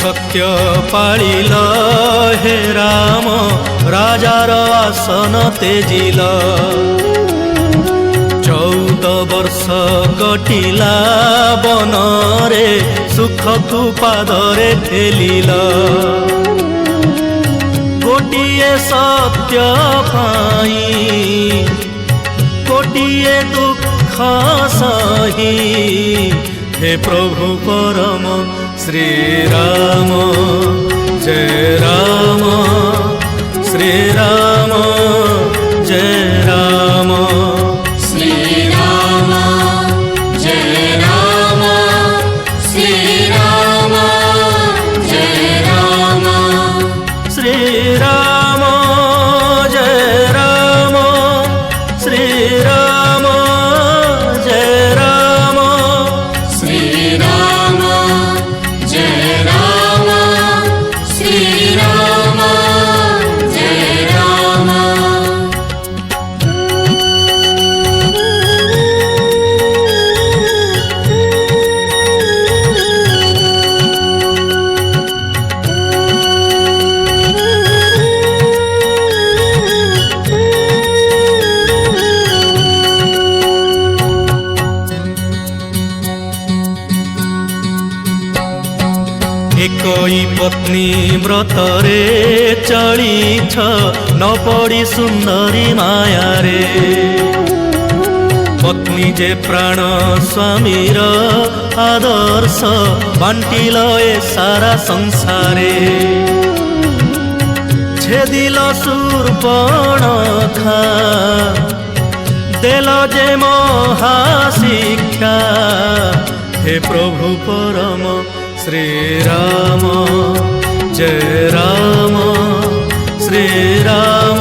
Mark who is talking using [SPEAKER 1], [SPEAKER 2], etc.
[SPEAKER 1] सत्य पाळिल हे राम राजार आसन तेजिल 14 वर्ष कटिला बनरे सुख तू पादरे ठेलिल गोटिए सत्य पाई गोटिए दुख सही हे प्रभु परम श्री राम जय राम श्री राम जय राम
[SPEAKER 2] श्री राम जय राम श्री राम जय राम
[SPEAKER 1] श्री राम जय राम श्री राम जय राम
[SPEAKER 2] श्री राम जय राम श्री राम जय राम
[SPEAKER 1] एकई पत्नी व्रतरे चलीछ न पड़ी सुंदरी माया रे पत्नी जे प्राण स्वामीर आदर्श बांटिल ए सारा संसारे छेदिल शूर्पणखा देल जे महाशिक्षा हे प्रभु परम श्री राम जय राम श्री राम